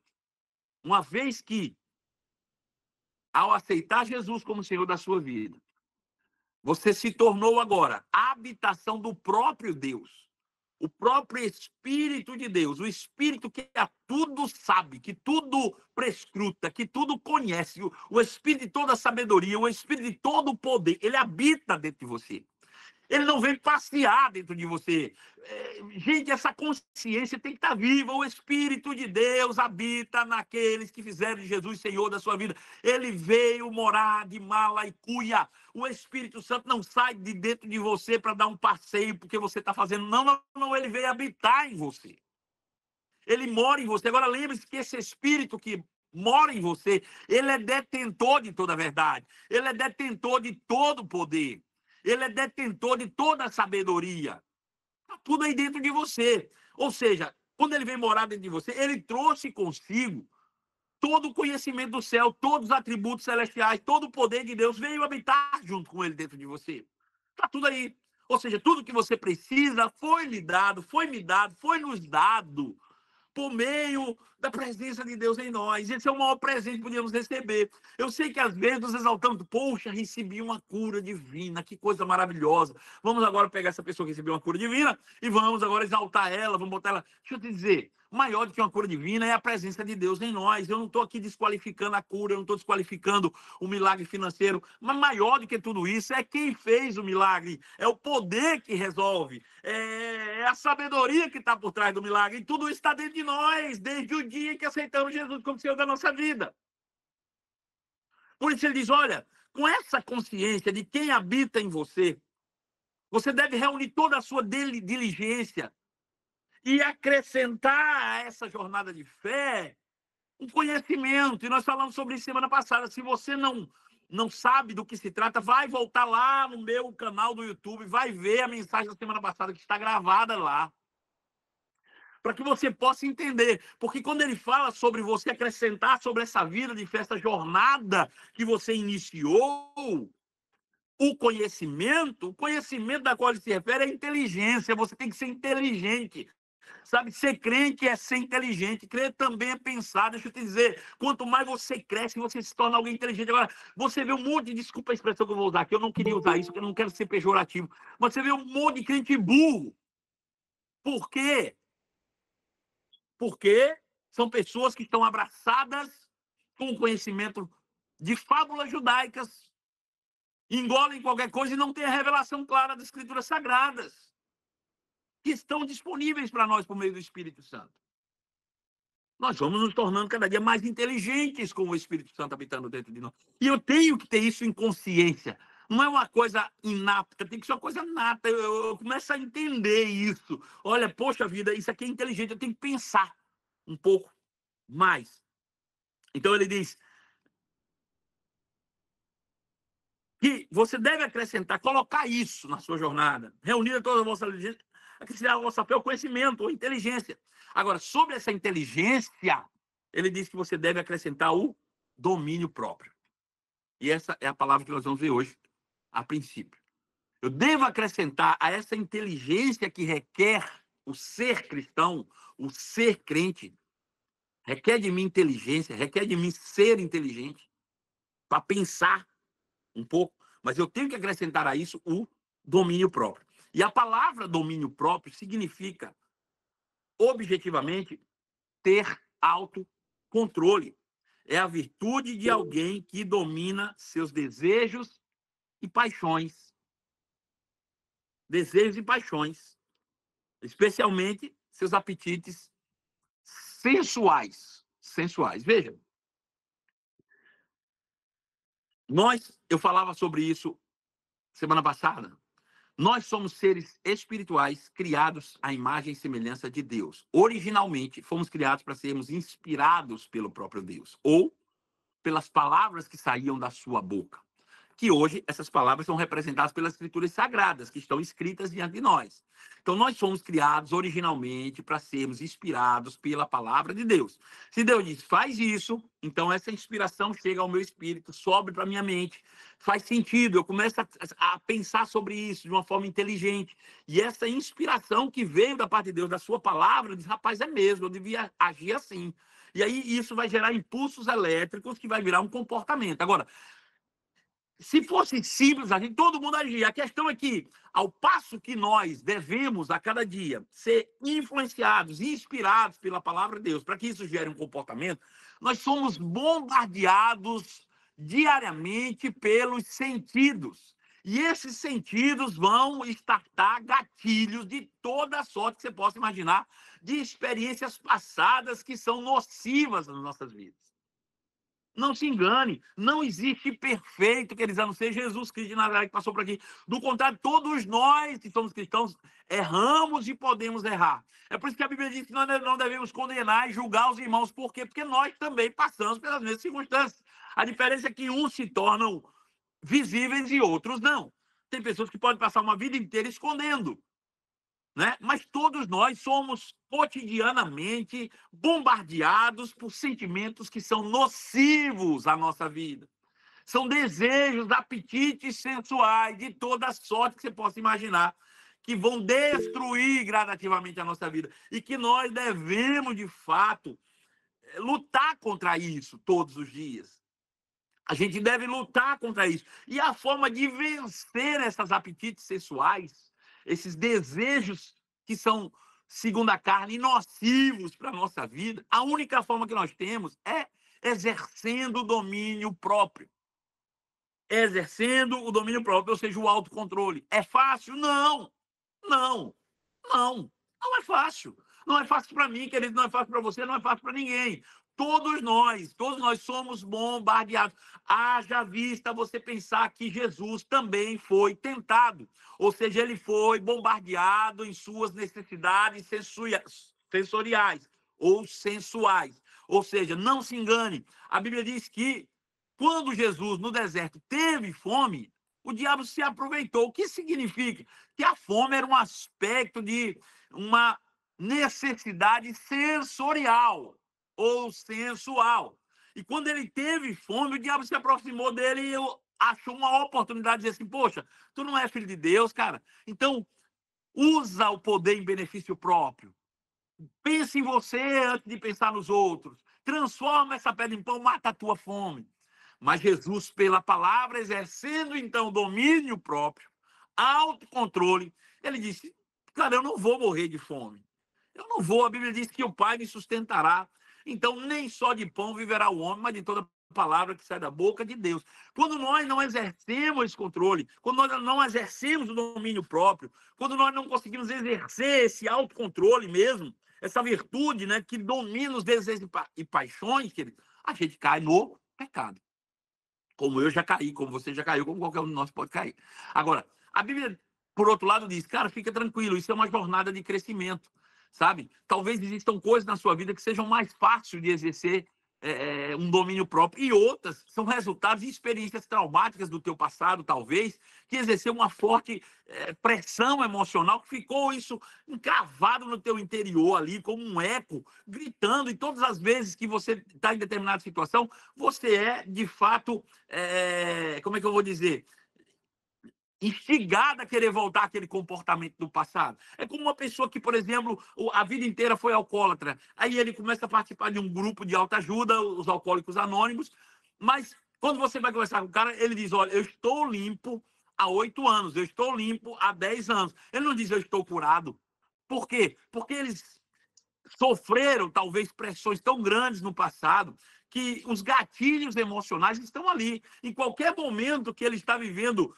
uma vez que, ao aceitar Jesus como Senhor da sua vida, você se tornou agora a habitação do próprio Deus, o próprio Espírito de Deus, o Espírito que a tudo sabe, que tudo prescruta, que tudo conhece, o Espírito de toda sabedoria, o Espírito de todo o poder, ele habita dentro de você. Ele não vem passear dentro de você. Gente, essa consciência tem que estar viva. O Espírito de Deus habita naqueles que fizeram de Jesus Senhor da sua vida. Ele veio morar de Malaicuia. O Espírito Santo não sai de dentro de você para dar um passeio porque você está fazendo. Não. Ele veio habitar em você. Ele mora em você. Agora, lembre-se que esse Espírito que mora em você, ele é detentor de toda a verdade. Ele é detentor de todo o poder. Ele é detentor de toda a sabedoria. Está tudo aí dentro de você. Ou seja, quando ele veio morar dentro de você, ele trouxe consigo todo o conhecimento do céu, todos os atributos celestiais, todo o poder de Deus veio habitar junto com ele dentro de você. Está tudo aí. Ou seja, tudo que você precisa foi lhe dado, foi me dado, foi nos dado por meio da presença de Deus em nós. Esse é o maior presente que podíamos receber. Eu sei que às vezes nos exaltamos, poxa, recebi uma cura divina, que coisa maravilhosa. Vamos agora pegar essa pessoa que recebeu uma cura divina e vamos agora exaltar ela, vamos botar ela. Deixa eu te dizer, maior do que uma cura divina é a presença de Deus em nós. Eu não estou aqui desqualificando a cura, eu não estou desqualificando o milagre financeiro, mas maior do que tudo isso é quem fez o milagre, é o poder que resolve, é a sabedoria que está por trás do milagre, e tudo isso está dentro de nós, desde o dia que aceitamos Jesus como Senhor da nossa vida. Por isso ele diz, olha, com essa consciência de quem habita em você, você deve reunir toda a sua diligência e acrescentar a essa jornada de fé um conhecimento. E nós falamos sobre isso semana passada. Se você não sabe do que se trata, vai voltar lá no meu canal do YouTube, vai ver a mensagem da semana passada que está gravada lá, para que você possa entender. Porque quando ele fala sobre você acrescentar sobre essa vida de fé, essa jornada que você iniciou, o conhecimento da qual ele se refere é a inteligência. Você tem que ser inteligente. Sabe, ser crente é ser inteligente. Crer também é pensar. Deixa eu te dizer, quanto mais você cresce, você se torna alguém inteligente. Agora, você vê um monte de, desculpa a expressão que eu vou usar aqui, eu não queria usar isso, porque eu não quero ser pejorativo, mas você vê um monte de crente burro. Por quê? Porque são pessoas que estão abraçadas com o conhecimento de fábulas judaicas, engolem qualquer coisa e não têm a revelação clara das Escrituras Sagradas, que estão disponíveis para nós por meio do Espírito Santo. Nós vamos nos tornando cada dia mais inteligentes com o Espírito Santo habitando dentro de nós. E eu tenho que ter isso em consciência. Não é uma coisa inapta, tem que ser uma coisa nata. Eu começo a entender isso. Olha, poxa vida, isso aqui é inteligente, eu tenho que pensar um pouco mais. Então ele diz que você deve acrescentar, colocar isso na sua jornada, reunir toda a vossa diligência, acrescentar ao vosso papel conhecimento ou inteligência. Agora, sobre essa inteligência, ele diz que você deve acrescentar o domínio próprio. E essa é a palavra que nós vamos ver hoje, a princípio. Eu devo acrescentar a essa inteligência que requer o ser cristão, o ser crente, requer de mim inteligência, requer de mim ser inteligente, para pensar um pouco, mas eu tenho que acrescentar a isso o domínio próprio. E a palavra domínio próprio significa, objetivamente, ter autocontrole. É a virtude de alguém que domina seus desejos e paixões. Desejos e paixões. Especialmente seus apetites sensuais. Sensuais. Veja, eu falava sobre isso semana passada. Nós somos seres espirituais criados à imagem e semelhança de Deus. Originalmente, fomos criados para sermos inspirados pelo próprio Deus, ou pelas palavras que saíam da sua boca. Que hoje essas palavras são representadas pelas escrituras sagradas, que estão escritas diante de nós. Então, nós somos criados originalmente para sermos inspirados pela palavra de Deus. Se Deus diz, faz isso, então essa inspiração chega ao meu espírito, sobe para a minha mente, faz sentido, eu começo a pensar sobre isso de uma forma inteligente. E essa inspiração que veio da parte de Deus, da sua palavra, diz, rapaz, é mesmo, eu devia agir assim. E aí isso vai gerar impulsos elétricos que vai virar um comportamento. Agora, se fosse simples, a gente, todo mundo agia. A questão é que, ao passo que nós devemos, a cada dia, ser influenciados e inspirados pela palavra de Deus, para que isso gere um comportamento, nós somos bombardeados diariamente pelos sentidos. E esses sentidos vão estartar gatilhos de toda sorte que você possa imaginar, de experiências passadas que são nocivas nas nossas vidas. Não se engane, não existe perfeito, queridos, a não ser Jesus Cristo de Nazaré que passou por aqui. Do contrário, todos nós que somos cristãos erramos e podemos errar. É por isso que a Bíblia diz que nós não devemos condenar e julgar os irmãos. Por quê? Porque nós também passamos pelas mesmas circunstâncias. A diferença é que uns se tornam visíveis e outros não. Tem pessoas que podem passar uma vida inteira escondendo, né? Mas todos nós somos cotidianamente bombardeados por sentimentos que são nocivos à nossa vida. São desejos, apetites sensuais de toda sorte que você possa imaginar, que vão destruir gradativamente a nossa vida e que nós devemos, de fato, lutar contra isso todos os dias. A gente deve lutar contra isso. E a forma de vencer essas apetites sexuais, esses desejos que são, segundo a carne, nocivos para a nossa vida, a única forma que nós temos é exercendo o domínio próprio. Exercendo o domínio próprio, ou seja, o autocontrole. É fácil? Não. Não. Não. Não é fácil. Não é fácil para mim, querido, não é fácil para você, não é fácil para ninguém. Todos nós somos bombardeados. Haja vista você pensar que Jesus também foi tentado. Ou seja, ele foi bombardeado em suas necessidades sensoriais ou sensuais. Ou seja, não se engane. A Bíblia diz que quando Jesus no deserto teve fome, o diabo se aproveitou. O que significa? Que a fome era um aspecto de uma necessidade sensorial ou sensual. E quando ele teve fome, o diabo se aproximou dele e achou uma oportunidade de dizer assim, poxa, tu não é filho de Deus, cara? Então, usa o poder em benefício próprio. Pense em você antes de pensar nos outros. Transforma essa pedra em pão, mata a tua fome. Mas Jesus, pela palavra, exercendo então domínio próprio, autocontrole, ele disse, cara, eu não vou morrer de fome. Eu não vou, a Bíblia diz que o Pai me sustentará. Então, nem só de pão viverá o homem, mas de toda palavra que sai da boca de Deus. Quando nós não exercemos esse controle, quando nós não exercemos o domínio próprio, quando nós não conseguimos exercer esse autocontrole mesmo, essa virtude, né, que domina os desejos e paixões, querido, a gente cai no pecado. Como eu já caí, como você já caiu, como qualquer um de nós pode cair. Agora, a Bíblia, por outro lado, diz, cara, fica tranquilo, isso é uma jornada de crescimento, sabe? Talvez existam coisas na sua vida que sejam mais fáceis de exercer um domínio próprio, e outras são resultados de experiências traumáticas do teu passado, talvez, que exerceu uma forte pressão emocional, que ficou isso encravado no teu interior ali, como um eco, gritando, e todas as vezes que você está em determinada situação, você é, de fato, como é que eu vou dizer? Instigada a querer voltar àquele comportamento do passado. É como uma pessoa que, por exemplo, a vida inteira foi alcoólatra. Aí ele começa a participar de um grupo de autoajuda, os alcoólicos anônimos, mas quando você vai conversar com o cara, ele diz, olha, eu estou limpo há 8 anos, eu estou limpo há 10 anos. Ele não diz, eu estou curado. Por quê? Porque eles sofreram, talvez, pressões tão grandes no passado, que os gatilhos emocionais estão ali. Em qualquer momento que ele está vivendo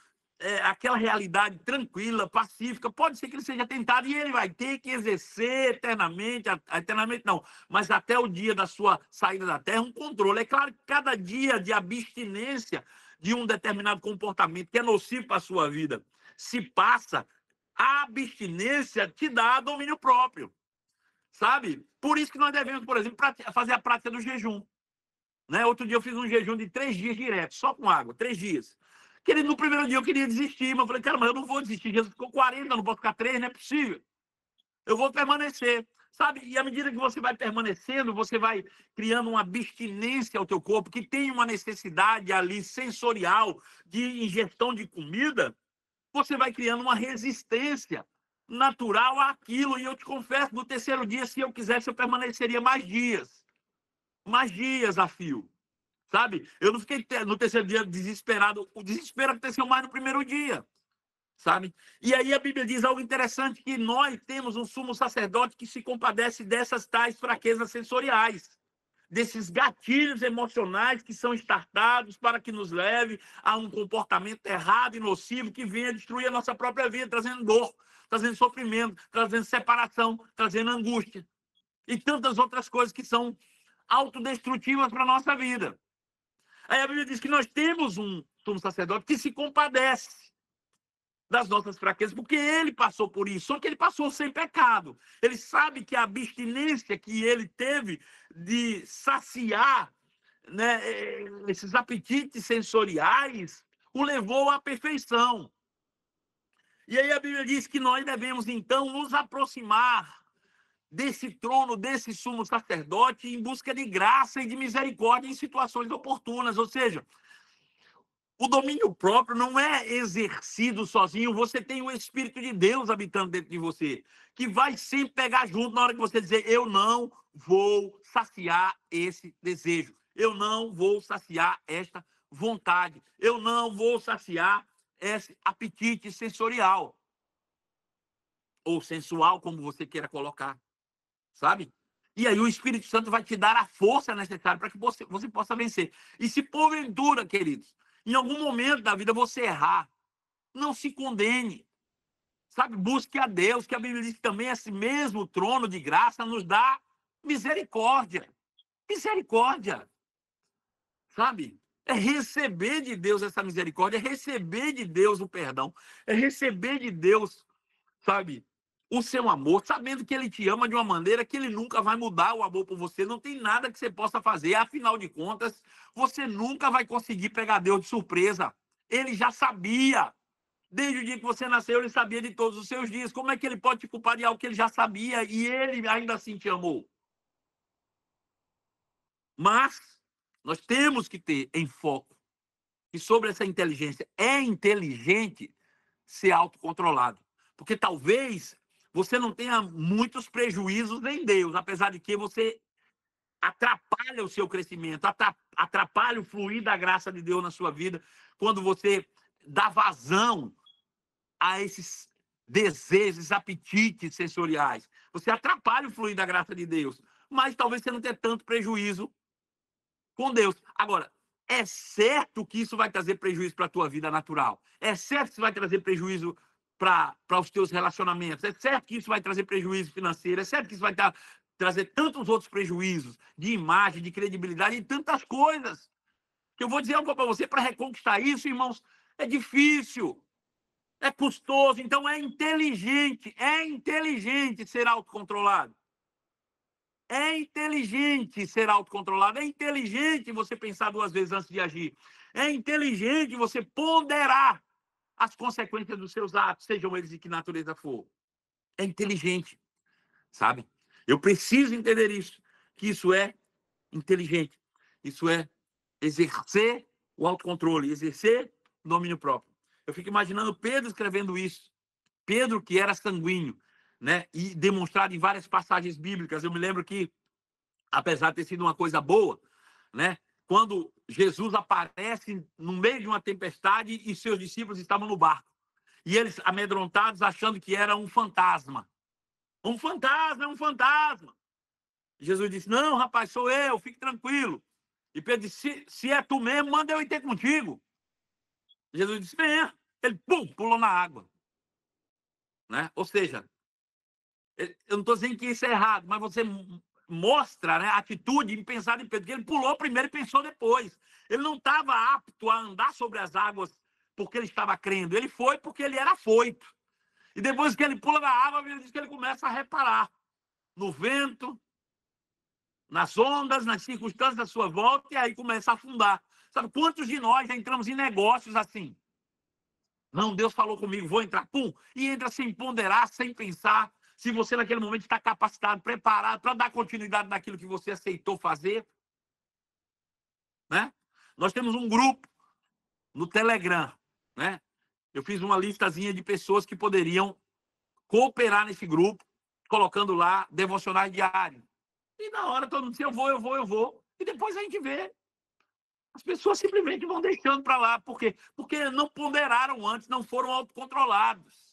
aquela realidade tranquila, pacífica, pode ser que ele seja tentado e ele vai ter que exercer eternamente não, mas até o dia da sua saída da terra, um controle. É claro que cada dia de abstinência de um determinado comportamento que é nocivo para a sua vida se passa, a abstinência te dá domínio próprio. Sabe? Por isso que nós devemos, por exemplo, fazer a prática do jejum. Né? Outro dia eu fiz um jejum de 3 dias direto, só com água, 3 dias. No primeiro dia eu queria desistir, mas eu falei, cara, mas eu não vou desistir. Jesus ficou 40, eu não posso ficar 3, não é possível. Eu vou permanecer. Sabe? E à medida que você vai permanecendo, você vai criando uma abstinência ao teu corpo, que tem uma necessidade ali sensorial de ingestão de comida, você vai criando uma resistência natural àquilo. E eu te confesso, no terceiro dia, se eu quisesse, eu permaneceria mais dias. Mais dias a fio. Sabe? Eu não fiquei no terceiro dia desesperado. O desespero aconteceu mais no primeiro dia. Sabe? E aí a Bíblia diz algo interessante, que nós temos um sumo sacerdote que se compadece dessas tais fraquezas sensoriais, desses gatilhos emocionais que são estartados para que nos leve a um comportamento errado e nocivo que venha destruir a nossa própria vida, trazendo dor, trazendo sofrimento, trazendo separação, trazendo angústia e tantas outras coisas que são autodestrutivas para a nossa vida. Aí a Bíblia diz que nós temos um sumo sacerdote que se compadece das nossas fraquezas, porque ele passou por isso, só que ele passou sem pecado. Ele sabe que a abstinência que ele teve de saciar, né, esses apetites sensoriais o levou à perfeição. E aí a Bíblia diz que nós devemos, então, nos aproximar desse trono, desse sumo sacerdote, em busca de graça e de misericórdia em situações oportunas. Ou seja, O domínio próprio não é exercido sozinho. Você tem o Espírito de Deus habitando dentro de você, que vai sempre pegar junto na hora que você dizer: eu não vou saciar esse desejo. Eu não vou saciar esta vontade. Eu não vou saciar esse apetite sensorial. Ou sensual, como você queira colocar. Sabe? E aí o Espírito Santo vai te dar a força necessária para que você possa vencer. E se porventura, queridos, em algum momento da vida você errar, não se condene. Sabe? Busque a Deus, que a Bíblia diz que também esse mesmo trono de graça nos dá misericórdia. Misericórdia. Sabe? É receber de Deus essa misericórdia, é receber de Deus o perdão, é receber de Deus, sabe, o seu amor, sabendo que ele te ama de uma maneira que ele nunca vai mudar o amor por você. Não tem nada que você possa fazer. Afinal de contas, você nunca vai conseguir pegar Deus de surpresa. Ele já sabia. Desde o dia que você nasceu, ele sabia de todos os seus dias. Como é que ele pode te culpar de algo que ele já sabia e ele ainda assim te amou? Mas nós temos que ter em foco que sobre essa inteligência é inteligente ser autocontrolado. Porque talvez você não tenha muitos prejuízos em Deus, apesar de que você atrapalha o seu crescimento, atrapalha o fluir da graça de Deus na sua vida, quando você dá vazão a esses desejos, apetites sensoriais. Você atrapalha o fluir da graça de Deus, mas talvez você não tenha tanto prejuízo com Deus. Agora, é certo que isso vai trazer prejuízo para a tua vida natural. É certo que isso vai trazer prejuízo para os teus relacionamentos. É certo que isso vai trazer prejuízo financeiro. É certo que isso vai trazer tantos outros prejuízos de imagem, de credibilidade e tantas coisas. Que eu vou dizer algo para você, para reconquistar isso, irmãos, é difícil. É custoso. Então é inteligente ser autocontrolado. É inteligente ser autocontrolado. É inteligente você pensar duas vezes antes de agir. É inteligente você ponderar as consequências dos seus atos, sejam eles de que natureza for. É inteligente, sabe? Eu preciso entender isso, que isso é inteligente. Isso é exercer o autocontrole, exercer o domínio próprio. Eu fico imaginando Pedro escrevendo isso. Pedro, que era sanguíneo, né? E demonstrado em várias passagens bíblicas. Eu me lembro que, apesar de ter sido uma coisa boa, né? Quando Jesus aparece no meio de uma tempestade e seus discípulos estavam no barco. E eles, amedrontados, achando que era um fantasma. Um fantasma, é um fantasma. Jesus disse: não, rapaz, sou eu, fique tranquilo. E Pedro disse: se é tu mesmo, manda eu ir ter contigo. Jesus disse: venha. Ele, pum, pulou na água. Né? Ou seja, eu não estou dizendo que isso é errado, mas você mostra, né, a atitude em pensar em Pedro, que ele pulou primeiro e pensou depois. Ele não estava apto a andar sobre as águas porque ele estava crendo. Ele foi porque ele era afoito. E depois que ele pula na água, a Bíblia diz que ele começa a reparar no vento, nas ondas, nas circunstâncias da sua volta, e aí começa a afundar. Sabe quantos de nós já entramos em negócios assim? Não, Deus falou comigo, vou entrar, pum, e entra sem ponderar, sem pensar, se você naquele momento está capacitado, preparado para dar continuidade naquilo que você aceitou fazer, né? Nós temos um grupo no Telegram, né? Eu fiz uma listazinha de pessoas que poderiam cooperar nesse grupo, colocando lá devocionais diários. E na hora todo mundo diz: eu vou, eu vou, eu vou. E depois a gente vê. As pessoas simplesmente vão deixando para lá. Por quê? Porque não ponderaram antes, não foram autocontrolados.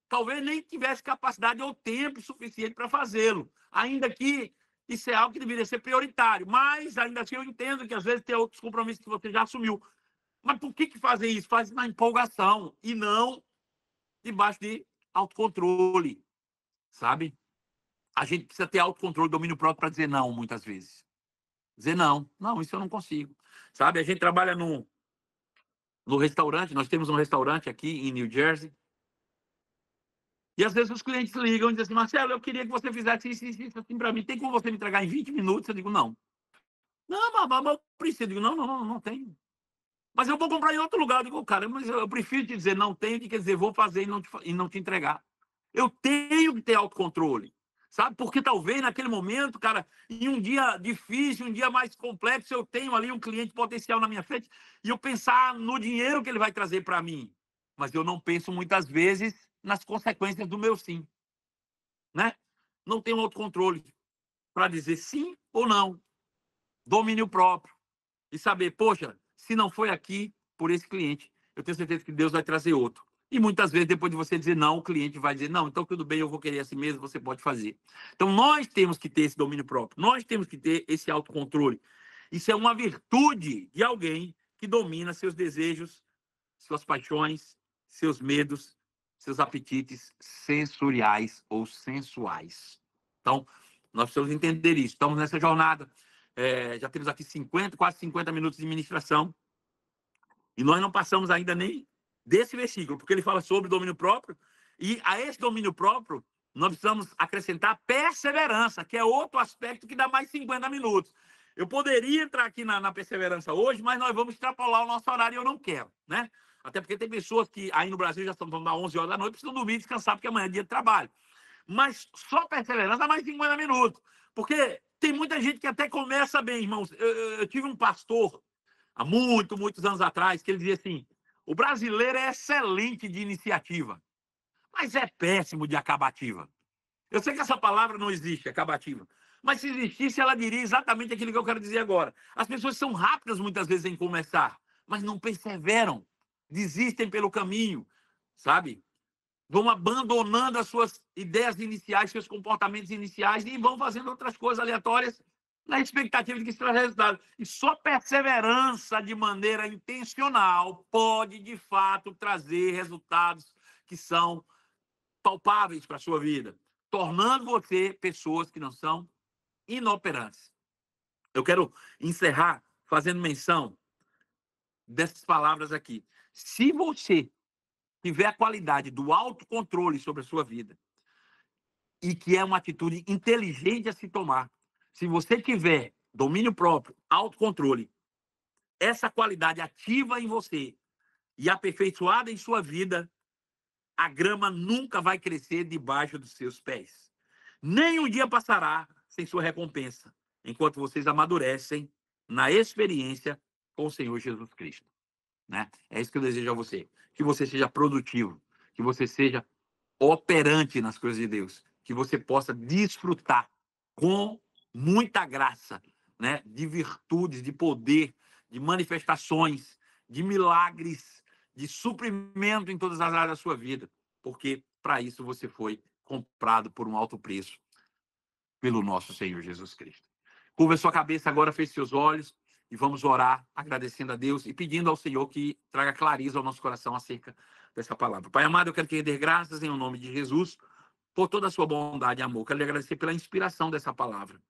Talvez nem tivesse capacidade ou tempo suficiente para fazê-lo. Ainda que isso é algo que deveria ser prioritário. Mas, ainda assim, eu entendo que às vezes tem outros compromissos que você já assumiu. Mas por que fazem isso? Fazem na empolgação e não debaixo de autocontrole, sabe? A gente precisa ter autocontrole, domínio próprio para dizer não, muitas vezes. Dizer não. Não, isso eu não consigo. Sabe? A gente trabalha no restaurante, nós temos um restaurante aqui em New Jersey. E às vezes os clientes ligam e dizem assim: Marcelo, eu queria que você fizesse isso assim para mim. Tem como você me entregar em 20 minutos? Eu digo: não. Não, mas eu preciso. Eu digo: não tenho. Mas eu vou comprar em outro lugar. Eu digo: cara, mas eu prefiro te dizer não tenho, que quer dizer, vou fazer e não te entregar. Eu tenho que ter autocontrole. sabe? Porque talvez naquele momento, cara, em um dia difícil, um dia mais complexo, eu tenho ali um cliente potencial na minha frente e eu pensar no dinheiro que ele vai trazer para mim. Mas eu não penso muitas vezes nas consequências do meu sim, né? Não tenho autocontrole para dizer sim ou não, domínio próprio e saber, poxa, se não foi aqui por esse cliente, eu tenho certeza que Deus vai trazer outro. E muitas vezes, depois de você dizer não, o cliente vai dizer, não, então tudo bem, eu vou querer assim mesmo, você pode fazer. Então, nós temos que ter esse domínio próprio, nós temos que ter esse autocontrole. Isso é uma virtude de alguém que domina seus desejos, suas paixões, seus medos, seus apetites sensoriais ou sensuais. Então, nós precisamos entender isso. Estamos nessa jornada. Já temos aqui 50, quase 50 minutos de ministração. E nós não passamos ainda nem desse versículo, porque ele fala sobre domínio próprio. E a esse domínio próprio, nós precisamos acrescentar perseverança, que é outro aspecto que dá mais 50 minutos. Eu poderia entrar aqui na perseverança hoje, mas nós vamos extrapolar o nosso horário e eu não quero, né? Até porque tem pessoas que aí no Brasil já estão dar 11 horas da noite, precisam dormir e descansar, porque amanhã é dia de trabalho. Mas só perseverança dá mais 50 minutos. Porque tem muita gente que até começa bem, irmãos. Eu tive um pastor há muitos anos atrás, que ele dizia assim: o brasileiro é excelente de iniciativa, mas é péssimo de acabativa. Eu sei que essa palavra não existe, acabativa, mas se existisse, ela diria exatamente aquilo que eu quero dizer agora. As pessoas são rápidas muitas vezes em começar, mas não perseveram, desistem pelo caminho, sabe? Vão abandonando as suas ideias iniciais, seus comportamentos iniciais e vão fazendo outras coisas aleatórias na expectativa de que isso traga resultado. E só perseverança de maneira intencional pode, de fato, trazer resultados que são palpáveis para a sua vida, tornando você pessoas que não são inoperantes. Eu quero encerrar fazendo menção dessas palavras aqui. Se você tiver a qualidade do autocontrole sobre a sua vida, e que é uma atitude inteligente a se tomar, se você tiver domínio próprio, autocontrole, essa qualidade ativa em você e aperfeiçoada em sua vida, a grama nunca vai crescer debaixo dos seus pés. Nem um dia passará sem sua recompensa, enquanto vocês amadurecem na experiência com o Senhor Jesus Cristo, né? É isso que eu desejo a você. Que você seja produtivo, que você seja operante nas coisas de Deus, que você possa desfrutar com muita graça, né, de virtudes, de poder, de manifestações, de milagres, de suprimento em todas as áreas da sua vida, porque para isso você foi comprado por um alto preço pelo nosso Senhor Jesus Cristo. Curva sua cabeça agora, feche seus olhos e vamos orar, agradecendo a Deus e pedindo ao Senhor que traga clareza ao nosso coração acerca dessa palavra. Pai amado, eu quero te render graças em nome de Jesus por toda a sua bondade e amor. Eu quero lhe agradecer pela inspiração dessa palavra.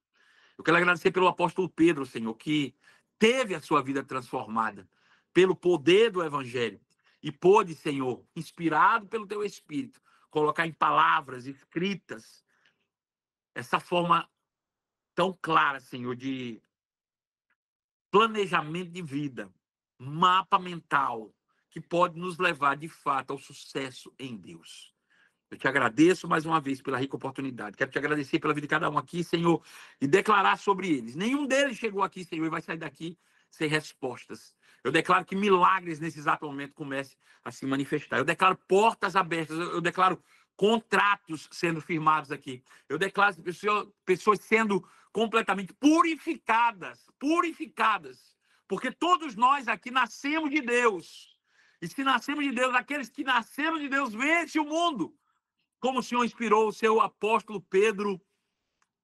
Eu quero agradecer pelo apóstolo Pedro, Senhor, que teve a sua vida transformada pelo poder do Evangelho e pôde, Senhor, inspirado pelo teu Espírito, colocar em palavras escritas essa forma tão clara, Senhor, de planejamento de vida, mapa mental, que pode nos levar, de fato, ao sucesso em Deus. Eu te agradeço mais uma vez pela rica oportunidade. Quero te agradecer pela vida de cada um aqui, Senhor, e declarar sobre eles. Nenhum deles chegou aqui, Senhor, e vai sair daqui sem respostas. Eu declaro que milagres nesse exato momento comecem a se manifestar. Eu declaro portas abertas. Eu declaro contratos sendo firmados aqui. Eu declaro pessoas sendo completamente purificadas. Porque todos nós aqui nascemos de Deus. E se nascemos de Deus, aqueles que nasceram de Deus vencem o mundo. Como o Senhor inspirou o seu apóstolo Pedro,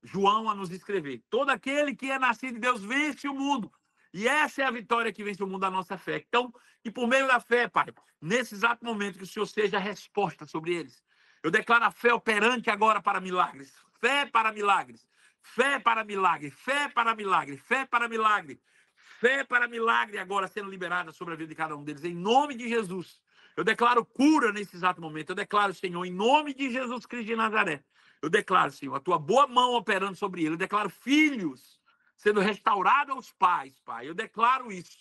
João a nos escrever. Todo aquele que é nascido de Deus vence o mundo. E essa é a vitória que vence o mundo da nossa fé. Então, e por meio da fé, Pai, nesse exato momento, que o Senhor seja a resposta sobre eles. Eu declaro a fé operante agora para milagres. Fé para milagres. Fé para milagre. Fé para milagre. Fé para milagre. Fé para milagre agora sendo liberada sobre a vida de cada um deles. Em nome de Jesus. Eu declaro cura nesse exato momento. Eu declaro, Senhor, em nome de Jesus Cristo de Nazaré. Eu declaro, Senhor, a tua boa mão operando sobre ele. Eu declaro filhos sendo restaurados aos pais, Pai. Eu declaro isso.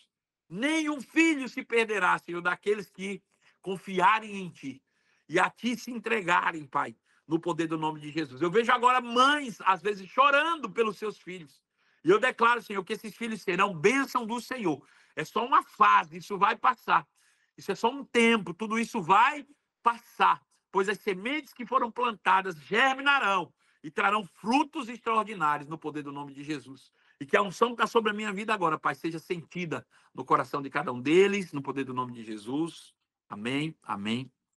Nenhum filho se perderá, Senhor, daqueles que confiarem em Ti e a Ti se entregarem, Pai, no poder do nome de Jesus. Eu vejo agora mães, às vezes, chorando pelos seus filhos. E eu declaro, Senhor, que esses filhos serão bênção do Senhor. É só uma fase, isso vai passar. Isso é só um tempo, tudo isso vai passar. Pois as sementes que foram plantadas germinarão e trarão frutos extraordinários no poder do nome de Jesus. E que a unção que está sobre a minha vida agora, Pai, seja sentida no coração de cada um deles, no poder do nome de Jesus. Amém, amém